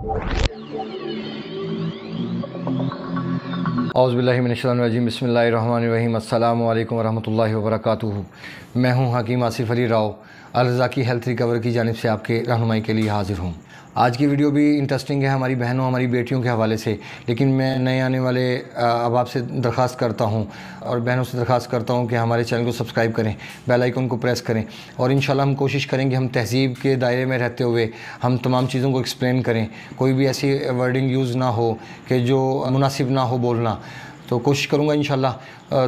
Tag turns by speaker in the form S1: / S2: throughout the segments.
S1: औज़ुबिल्लाहिमिनश्शैतानिर्रजीम बिस्मिल्लाहिर्रहमानिर्रहीम अस्सलामु अलैकुम वरहमतुल्लाहि वबरकातुहू। मैं हूँ हकीम आसिफ अली राव अल-रज़ाकी हेल्थ रिकवर की जानिब से आपके रहनुमाई के लिए हाज़िर हूँ। आज की वीडियो भी इंटरेस्टिंग है हमारी बहनों हमारी बेटियों के हवाले से, लेकिन मैं नए आने वाले अहबाब से दरख्वास्त करता हूँ और बहनों से दरख्वास्त करता हूँ कि हमारे चैनल को सब्सक्राइब करें, बेल आइकन को प्रेस करें और इंशाल्लाह हम कोशिश करेंगे हम तहज़ीब के दायरे में रहते हुए हम तमाम चीज़ों को एक्सप्लेन करें, कोई भी ऐसी वर्डिंग यूज़ ना हो कि जो मुनासिब ना हो बोलना, तो कोशिश करूँगा इंशाल्लाह।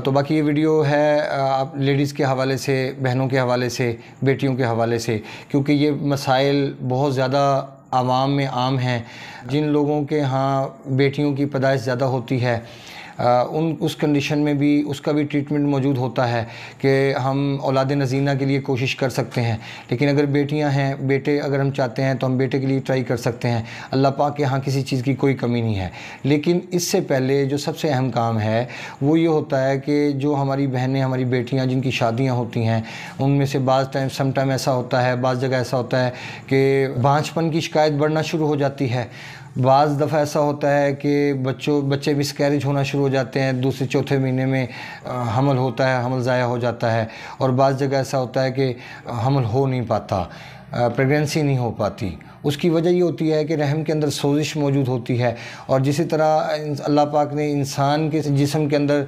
S1: तो बाकी ये वीडियो है आप लेडीज़ के हवाले से, बहनों के हवाले से, बेटियों के हवाले से, क्योंकि ये मसाइल बहुत ज़्यादा आवाम में आम हैं। जिन लोगों के यहाँ बेटियों की पैदाइश ज़्यादा होती है उस कंडीशन में भी उसका भी ट्रीटमेंट मौजूद होता है कि हम औलाद नज़ीना के लिए कोशिश कर सकते हैं। लेकिन अगर बेटियां हैं, बेटे अगर हम चाहते हैं तो हम बेटे के लिए ट्राई कर सकते हैं। अल्लाह पाक के यहाँ किसी चीज़ की कोई कमी नहीं है। लेकिन इससे पहले जो सबसे अहम काम है वो ये होता है कि जो हमारी बहनें, हमारी बेटियाँ जिनकी शादियाँ होती हैं, उनमें से सम टाइम ऐसा होता है, बाज़ जगह ऐसा होता है कि बांझपन की शिकायत बढ़ना शुरू हो जाती है। बाज़ दफ़ा ऐसा होता है कि बच्चे मिसकैरेज होना शुरू हो जाते हैं, दूसरे चौथे महीने में हमल होता है, हमल ज़ाया हो जाता है। और बाज़ जगह ऐसा होता है कि हमल हो नहीं पाता, प्रेगनेंसी नहीं हो पाती। उसकी वजह ये होती है कि रहम के अंदर सोजिश मौजूद होती है। और जिस तरह अल्लाह पाक ने इंसान के जिस्म के अंदर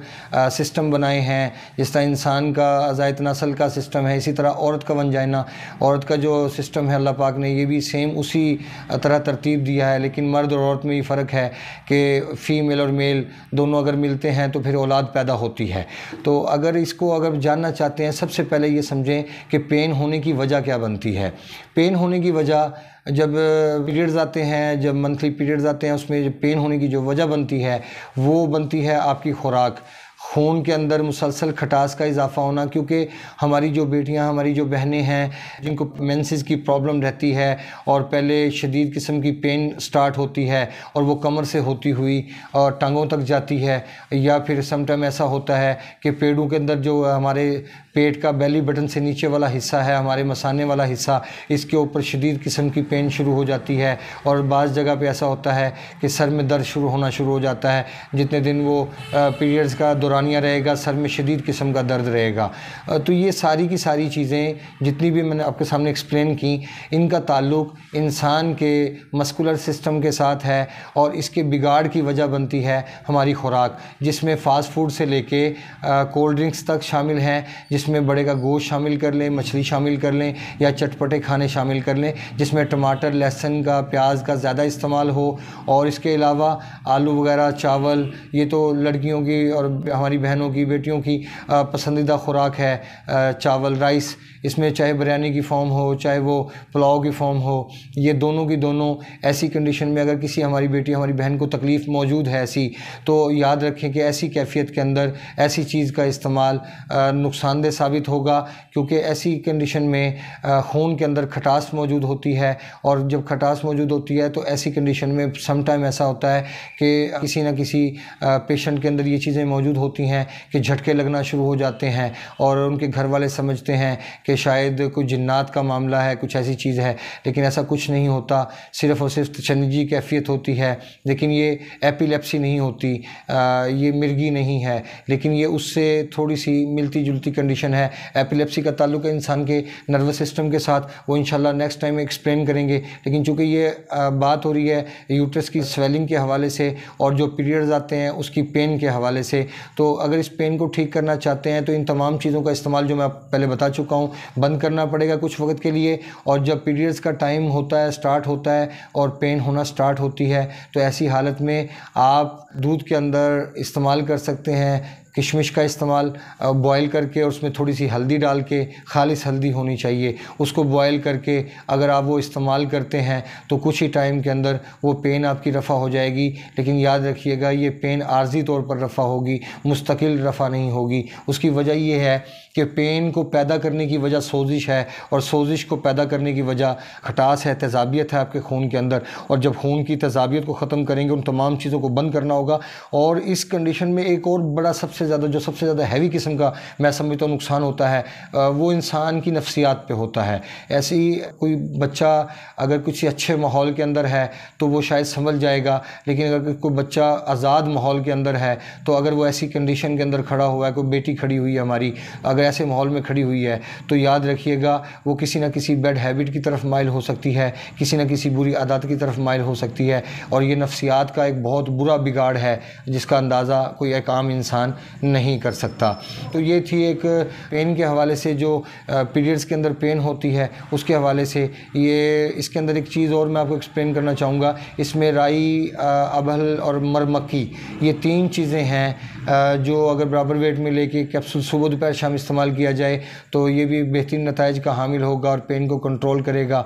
S1: सिस्टम बनाए हैं, जिस तरह इंसान का अज़ायत नस्ल का सिस्टम है, इसी तरह औरत का वंजाइना, औरत का जो सिस्टम है अल्लाह पाक ने ये भी सेम उसी तरह तरतीब दिया है। लेकिन मर्द और औरत में ये फ़र्क है कि फ़ीमेल और मेल दोनों अगर मिलते हैं तो फिर औलाद पैदा होती है। तो अगर जानना चाहते हैं, सबसे पहले ये समझें कि पेन होने की वजह क्या बनती है। पेन होने की वजह जब पीरियड्स आते हैं, जब मंथली पीरियड्स आते हैं, उसमें जब पेन होने की जो वजह बनती है वो बनती है आपकी खुराक, खून के अंदर मुसलसल खटास का इजाफ़ा होना। क्योंकि हमारी जो बेटियां, हमारी जो बहनें हैं जिनको मेंसेस की प्रॉब्लम रहती है और पहले शदीद किस्म की पेन स्टार्ट होती है और वो कमर से होती हुई और टांगों तक जाती है, या फिर सम टाइम ऐसा होता है कि पेड़ों के अंदर जो हमारे पेट का बेली बटन से नीचे वाला हिस्सा है, हमारे मसाने वाला हिस्सा, इसके ऊपर शदीद किस्म की पेन शुरू हो जाती है। और बाज़ जगह पे ऐसा होता है कि सर में दर्द होना शुरू हो जाता है। जितने दिन वो पीरियड्स का दौरानिया रहेगा, सर में शदीद किस्म का दर्द रहेगा। तो ये सारी की सारी चीज़ें जितनी भी मैंने आपके सामने एक्सप्लेन की, इनका ताल्लुक़ इंसान के मस्कुलर सिस्टम के साथ है और इसके बिगाड़ की वजह बनती है हमारी खुराक, जिसमें फ़ास्ट फूड से लेके कोल्ड ड्रिंक्स तक शामिल हैं, जिसमें बड़े का गोश्त शामिल कर लें, मछली शामिल कर लें या चटपटे खाने शामिल कर लें, जिसमें टमाटर, लहसुन का, प्याज का ज़्यादा इस्तेमाल हो। और इसके अलावा आलू वगैरह, चावल, ये तो लड़कियों की और हमारी बहनों की, बेटियों की पसंदीदा खुराक है। चावल, राइस, इसमें चाहे बिरयानी की फॉर्म हो, चाहे वो पुलाव की फॉर्म हो, ये दोनों की दोनों ऐसी कंडीशन में अगर किसी हमारी बेटी, हमारी बहन को तकलीफ़ मौजूद है ऐसी, तो याद रखें कि ऐसी कैफियत के अंदर ऐसी चीज़ का इस्तेमाल नुकसानदेह साबित होगा। क्योंकि ऐसी कंडीशन में खून के अंदर खटास मौजूद होती है और जब खटास मौजूद होती है तो ऐसी कंडीशन में सम टाइम ऐसा होता है कि किसी न किसी पेशेंट के अंदर ये चीज़ें मौजूद होती हैं कि झटके लगना शुरू हो जाते हैं और उनके घर वाले समझते हैं कि शायद कोई जिन्नात का मामला है, कुछ ऐसी चीज़ है। लेकिन ऐसा कुछ नहीं होता, सिर्फ़ और सिर्फ तशन्नुजी कैफियत होती है। लेकिन ये एपिलेप्सी नहीं होती, ये मिर्गी नहीं है, लेकिन ये उससे थोड़ी सी मिलती जुलती कंडीशन है। एपिलेप्सी का ताल्लुक़ है इंसान के नर्वस सिस्टम के साथ, वो इंशाल्लाह नेक्स्ट टाइम एक्सप्लेन करेंगे। लेकिन चूँकि ये बात हो रही है यूट्रस की स्वेलिंग के हवाले से और जो पीरियड्स आते हैं उसकी पेन के हवाले से, तो अगर इस पेन को ठीक करना चाहते हैं तो इन तमाम चीज़ों का इस्तेमाल जो मैं पहले बता चुका हूँ बंद करना पड़ेगा कुछ वक्त के लिए। और जब पीरियड्स का टाइम होता है, स्टार्ट होता है और पेन होना स्टार्ट होती है, तो ऐसी हालत में आप दूध के अंदर इस्तेमाल कर सकते हैं किशमिश का इस्तेमाल, बॉयल करके और उसमें थोड़ी सी हल्दी डाल के, खालिस हल्दी होनी चाहिए, उसको बॉयल करके अगर आप वो इस्तेमाल करते हैं तो कुछ ही टाइम के अंदर वो पेन आपकी रफ़ा हो जाएगी। लेकिन याद रखिएगा ये पेन आर्जी तौर पर रफ़ा होगी, मुस्तकिल रफ़ा नहीं होगी। उसकी वजह ये है कि पेन को पैदा करने की वजह सोजिश है और सोजिश को पैदा करने की वजह खटास है, तेज़ाबियत है आपके खून के अंदर। और जब खून की तेज़ाबियत को ख़त्म करेंगे, उन तमाम चीज़ों को बंद करना होगा। और इस कंडीशन में एक और बड़ा सबसे ज़्यादा जो सबसे ज़्यादा हैवी किस्म का मैं समझता हूँ नुकसान होता है वो इंसान की नफ्सियात पे होता है। ऐसे ही कोई बच्चा अगर कुछ अच्छे माहौल के अंदर है तो वो शायद संभल जाएगा, लेकिन अगर कोई बच्चा आज़ाद माहौल के अंदर है तो अगर वो ऐसी कंडीशन के अंदर खड़ा हुआ है, कोई बेटी खड़ी हुई है हमारी, अगर ऐसे माहौल में खड़ी हुई है तो याद रखिएगा वो किसी ना किसी बैड हैबिट की तरफ माइल हो सकती है, किसी न किसी बुरी आदत की तरफ माइल हो सकती है, और ये नफ्सियात का एक बहुत बुरा बिगाड़ है जिसका अंदाज़ा कोई एक आम इंसान नहीं कर सकता। तो ये थी एक पेन के हवाले से, जो पीरियड्स के अंदर पेन होती है उसके हवाले से। ये इसके अंदर एक चीज़ और मैं आपको एक्सप्लेन करना चाहूँगा, इसमें राई, अबहल और मरमक्की, ये 3 चीज़ें हैं जो अगर बराबर वेट में लेके कैप्सूल सुबह दोपहर शाम इस्तेमाल किया जाए तो ये भी बेहतरीन नताइज का हामिल होगा और पेन को कंट्रोल करेगा।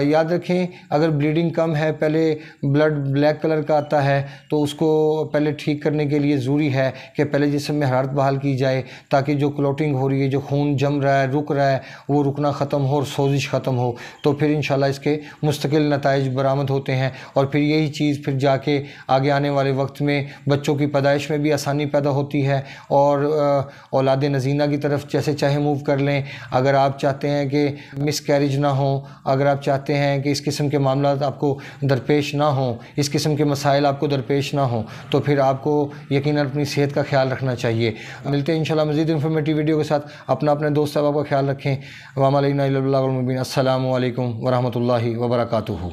S1: याद रखें, अगर ब्लीडिंग कम है, पहले ब्लड ब्लैक कलर का आता है, तो उसको पहले ठीक करने के लिए ज़रूरी है कि पहले जिस्म में हरारत बहाल की जाए ताकि जो क्लोटिंग हो रही है, जो खून जम रहा है, रुक रहा है, वो रुकना ख़त्म हो और सोजिश ख़त्म हो, तो फिर इंशाल्लाह इसके मुस्तकिल नताइज बरामद होते हैं। और फिर यही चीज़ फिर जाके आगे आने वाले वक्त में बच्चों की पैदाइश में भी आसानी पैदा होती है और औलाद नजीना की तरफ जैसे चाहे मूव कर लें। अगर आप चाहते हैं कि मिस कैरेज ना हो, अगर आप चाहते हैं कि इस किस्म के मामला आपको दरपेश ना हो, इस किस्म के मसाइल आपको दरपेश ना हो, तो फिर आपको यकीनन अपनी सेहत का ख्याल रखना चाहिए। मिलते हैं इंशाल्लाह मज़ीद इन्फॉर्मेटिव वीडियो के साथ। अपने दोस्त साहब का ख्याल रखें। वामा अलैना इल्ला अल मुबीन। अस्सलामु अलैकुम व रहमतुल्लाहि व बरकातुहू।